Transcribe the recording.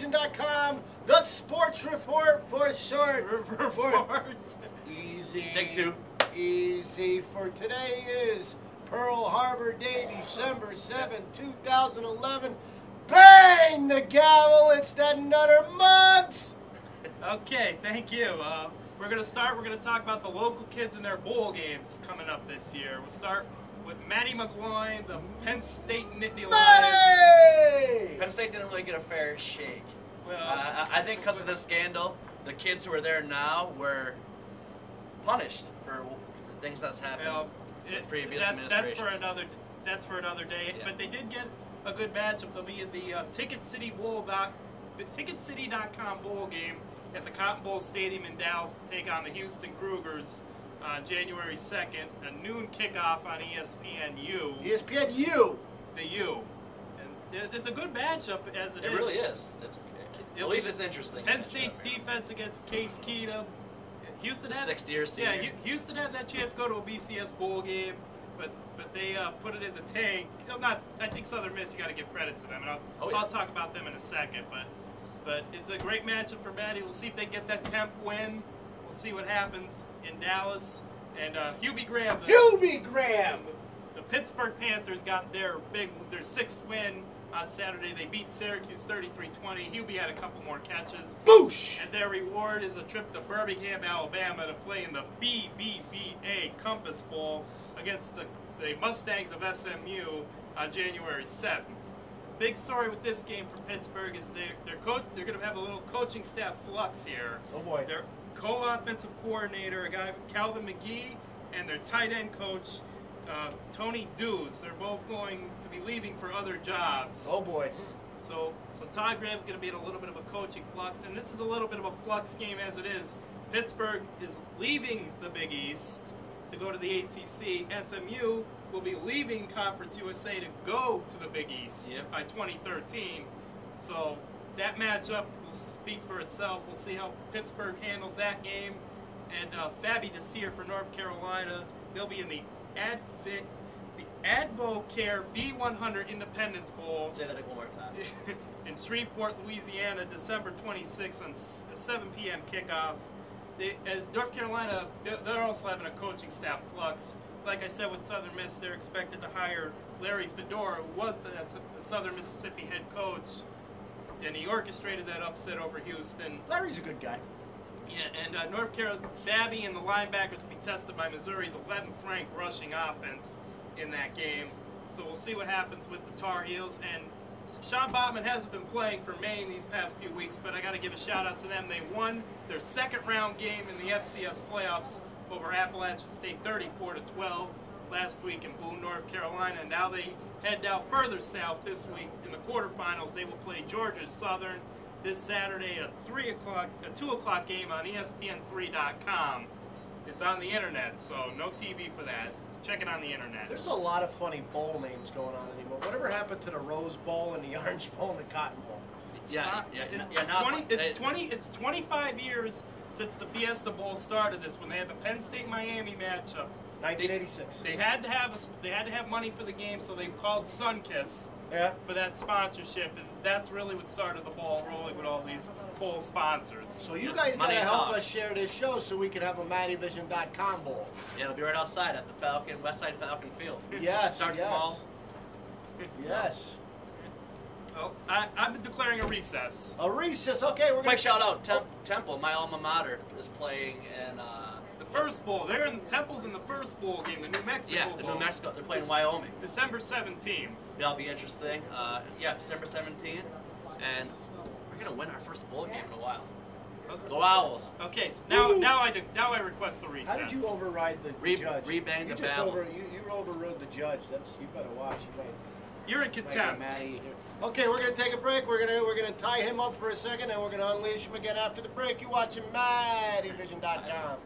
Mattyvison.com, the sports report for short. Easy. Take two. Easy. For today is Pearl Harbor Day, December 7, 2011. Bang the gavel. It's that nutter Muggs. Okay, thank you. We're going to talk about the local kids and their bowl games coming up this year. We'll start with Matty McGloin, the Penn State Nittany Lions. Penn State didn't really get a fair shake. Well, I think because of this scandal, the kids who are there now were punished for the things that's happened in previous administrations. That's for another day. Yeah. But they did get a good matchup. They'll be in the Ticketcity.com bowl game at the Cotton Bowl Stadium in Dallas to take on the Houston Cougars on January 2nd, a noon kickoff on ESPNU. ESPNU. The U. And it's a good matchup as it is. It really is. At least it's interesting. Penn State's defense against Case Keenum. Houston had 60-year senior. Yeah, Houston had that chance to go to a BCS bowl game, but they put it in the tank. I think Southern Miss, you got to give credit to them, and I'll talk about them in a second. But it's a great matchup for Matty. We'll see if they get that 10th win. We'll see what happens in Dallas. And Hubie Graham. The Pittsburgh Panthers got their 6th win on Saturday. They beat Syracuse 33-20. Hubie had a couple more catches. Boosh! And their reward is a trip to Birmingham, Alabama to play in the BBVA Compass Bowl against the Mustangs of SMU on January 7th. Big story with this game for Pittsburgh is they're going to have a little coaching staff flux here. Oh boy. Their co-offensive coordinator, a guy Calvin McGee, and their tight end coach, Tony Dews. They're both going to be leaving for other jobs. Oh boy. So Todd Graham's going to be in a little bit of a coaching flux, and this is a little bit of a flux game as it is. Pittsburgh is leaving the Big East to go to the ACC. SMU will be leaving Conference USA to go to the Big East by 2013. So that matchup will speak for itself. We'll see how Pittsburgh handles that game. And Fabi Desir for North Carolina, they'll be in the Advocare B100 Independence Bowl. Say that one more time. In Shreveport, Louisiana, December 26th on a 7 p.m. kickoff. North Carolina, they're also having a coaching staff flux. Like I said, with Southern Miss, they're expected to hire Larry Fedora, who was the Southern Mississippi head coach, and he orchestrated that upset over Houston. Larry's a good guy. Yeah, and North Carolina, Babby and the linebackers will be tested by Missouri's 11th ranked rushing offense in that game. So we'll see what happens with the Tar Heels. And Sean Botman hasn't been playing for Maine these past few weeks, but I got to give a shout out to them. They won their 2nd round game in the FCS playoffs over Appalachian State 34-12 last week in Boone, North Carolina. And now they head down further south this week in the quarterfinals. They will play Georgia Southern this Saturday at 2 o'clock game on ESPN3.com. It's on the internet, so no TV for that. Check it on the internet. There's a lot of funny bowl names going on anymore. Whatever happened to the Rose Bowl and the Orange Bowl and the Cotton Bowl? It's 25 years since the Fiesta Bowl started. This when they had the Penn State Miami matchup. 1986. They had to have money for the game, so they called Sunkiss for that sponsorship, and that's really what started the ball rolling with all these bowl sponsors. So you guys got to help us share this show so we can have a Mattyvison.com bowl. Yeah, it'll be right outside at the Westside Falcon Field. Yes, Start small. Yes. Well, I'm declaring a recess. A recess. Okay, we're Quick shout out, Temple, my alma mater, is playing in the first bowl. They're in Temple's in the first bowl game, the New Mexico Bowl. Yeah, the New Mexico. They're playing Wyoming. December 17th. That'll be interesting. December 17th, and we're gonna win our first bowl game in a while. Go Owls! Okay, so now I request the recess. How did you override the judge? Rebang the you battle. You overrode the judge. You better watch. You're in contempt. Okay, we're gonna take a break. We're gonna tie him up for a second, and we're gonna unleash him again after the break. You're watching Mattyvison.com.